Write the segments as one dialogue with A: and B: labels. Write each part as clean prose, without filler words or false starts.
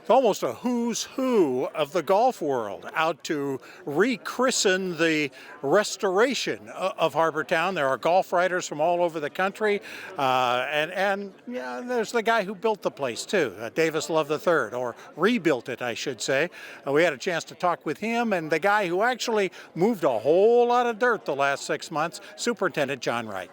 A: It's almost a who's who of the golf world out to rechristen the restoration of Harbour Town. There are golf writers from all over the country, and yeah, there's the guy who built the place too, Davis Love III, or rebuilt it, I should say. We had a chance to talk with him and the guy who actually moved a whole lot of dirt the last 6 months, Superintendent John Wright.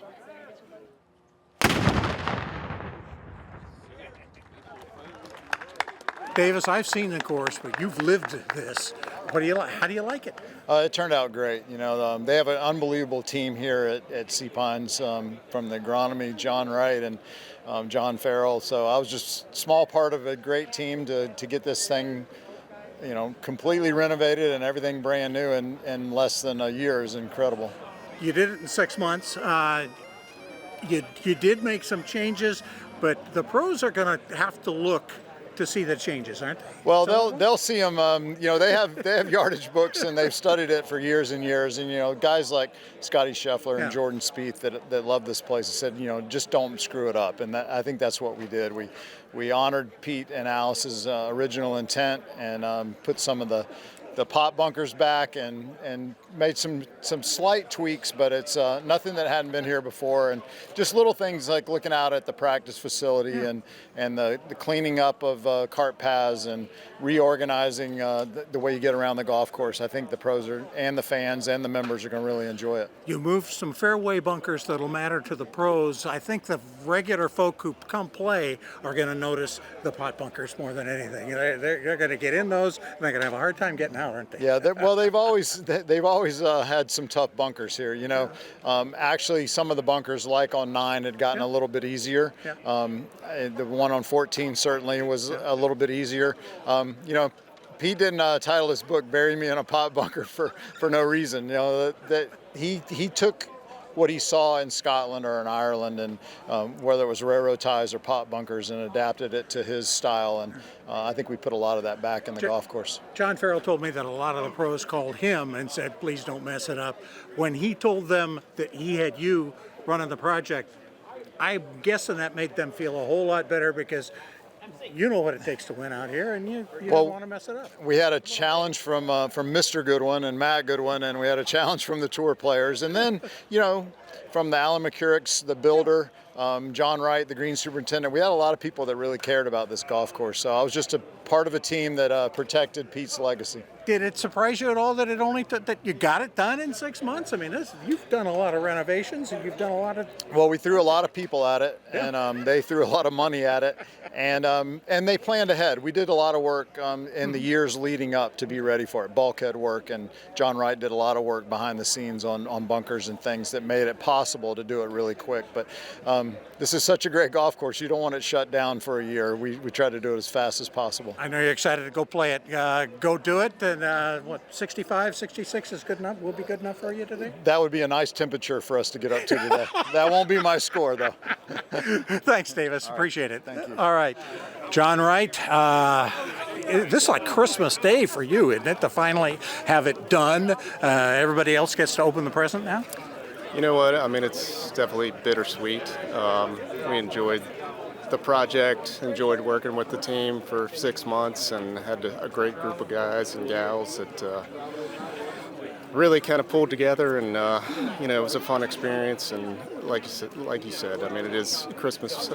A: Davis, I've seen the course, but you've lived this. What do you like? How do you like it?
B: It turned out great. You know, they have an unbelievable team here at Sea Pines, from the agronomy, John Wright and John Farrell. So I was just a small part of a great team to get this thing, you know, completely renovated and everything brand new in less than a year is incredible.
A: You did it in 6 months. You did make some changes, but the pros are going to have to look to see the changes, aren't they?
B: Well, they'll see them. You know, they have yardage books and they've studied it for years and years. And you know, guys like Scotty Scheffler and Jordan Spieth that love this place said, you know, just don't screw it up. And I think that's what we did. We honored Pete and Alice's original intent and put some of the pot bunkers back and made some slight tweaks, but it's nothing that hadn't been here before, and just little things like looking out at the practice facility and the cleaning up of cart paths and reorganizing the way you get around the golf course. I think the pros and the fans and the members are going to really enjoy it.
A: You moved some fairway bunkers that'll matter to the pros. I think the regular folk who come play are going to notice the pot bunkers more than anything. They're going to get in those, and they're going to have a hard time getting out, aren't they?
B: Yeah, well, they've always had some tough bunkers here. You know, actually, some of the bunkers, like on 9, had gotten a little bit easier. The one on 14 certainly was a little bit easier. You know, Pete didn't title his book "Bury Me in a Pot Bunker" for no reason. You know, that he took what he saw in Scotland or in Ireland, and whether it was railroad ties or pot bunkers, and adapted it to his style. And I think we put a lot of that back in the golf course.
A: John Farrell told me that a lot of the pros called him and said, please don't mess it up. When he told them that he had you running the project, I'm guessing that made them feel a whole lot better, because you know what it takes to win out here, and you don't want to mess it up.
B: We had a challenge from Mr. Goodwin and Matt Goodwin, and we had a challenge from the tour players, and then, you know, from the Alan McCurricks, the builder, John Wright, the green superintendent. We had a lot of people that really cared about this golf course, so I was just a part of a team that protected Pete's legacy.
A: Did it surprise you at all that that you got it done in 6 months? I mean, you've done a lot of renovations, and you've done a lot of...
B: Well, we threw a lot of people at it, and they threw a lot of money at it, and they planned ahead. We did a lot of work in the years leading up to be ready for it, bulkhead work, and John Wright did a lot of work behind the scenes on bunkers and things that made it possible to do it really quick. But this is such a great golf course, you don't want it shut down for a year. We try to do it as fast as possible.
A: I know you're excited to go play it. Go do it. And 65, 66 is good enough? Will be good enough for you today?
B: That would be a nice temperature for us to get up to today. That won't be my score, though.
A: Thanks, Davis. Appreciate it.
B: Thank you.
A: All right. John Wright, this is like Christmas Day for you, isn't it, to finally have it done? Everybody else gets to open the present now?
C: You know what? I mean, it's definitely bittersweet. We enjoyed the project, enjoyed working with the team for 6 months, and had a great group of guys and gals that really kind of pulled together, and you know, it was a fun experience. And like you said, I mean, it is Christmas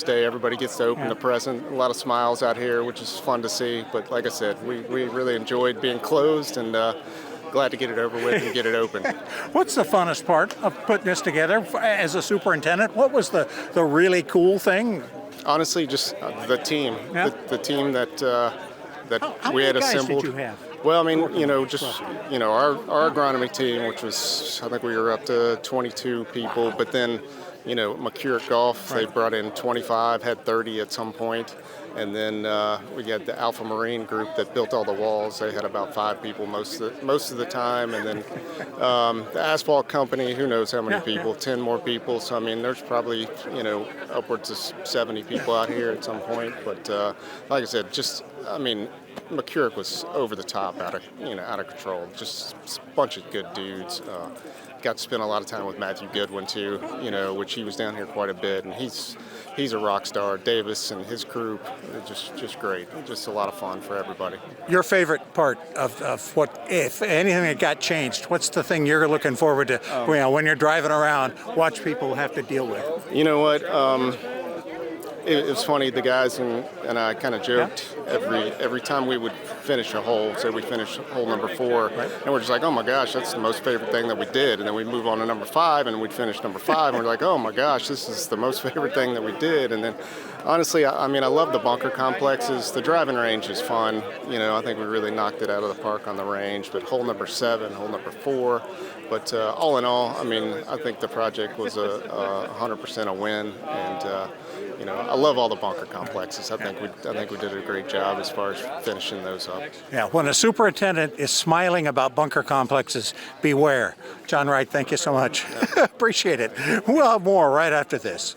C: Day. Everybody gets to open the present. A lot of smiles out here, which is fun to see. But like I said, we really enjoyed being closed, and glad to get it over with and get it open.
A: What's the funnest part of putting this together as a superintendent? What was the really cool thing?
C: Honestly, just the team.
A: Yeah.
C: The team that
A: How
C: we had
A: many guys
C: assembled.
A: did you have?
C: Well, I mean, you know, just, you know, our agronomy team, which was, I think we were up to 22 people, but then, you know, McCurrick Golf, they brought in 25, had 30 at some point. And then we had the Alpha Marine group that built all the walls. They had about 5 people most of the time. And then the asphalt company, who knows how many people, 10 more people. So, I mean, there's probably, you know, upwards of 70 people out here at some point. But like I said, just, I mean, McCurrick was over the top, out of control. Just a bunch of good dudes. Got to spend a lot of time with Matthew Goodwin too, you know, which he was down here quite a bit, and he's he's a rock star. Davis and his group, just great. Just a lot of fun for everybody.
A: Your favorite part of what, if anything that got changed, what's the thing you're looking forward to, when you're driving around, watch people have to deal with?
C: You know what? It's funny, the guys and I kind of joked every time we would finish a hole, say we finish hole number 4, and we're just like, oh my gosh, that's the most favorite thing that we did. And then we move on to number 5, and we'd finish number 5, and we're like, oh my gosh, this is the most favorite thing that we did. And then honestly, I mean, I love the bunker complexes. The driving range is fun. I think we really knocked it out of the park on the range, but hole number 7, hole number 4. But all in all, I mean, I think the project was a 100% a win, and I love all the bunker complexes. I think we did a great job as far as finishing those up.
A: Yeah, when a superintendent is smiling about bunker complexes, beware. John Wright, thank you so much. Appreciate it. We'll have more right after this.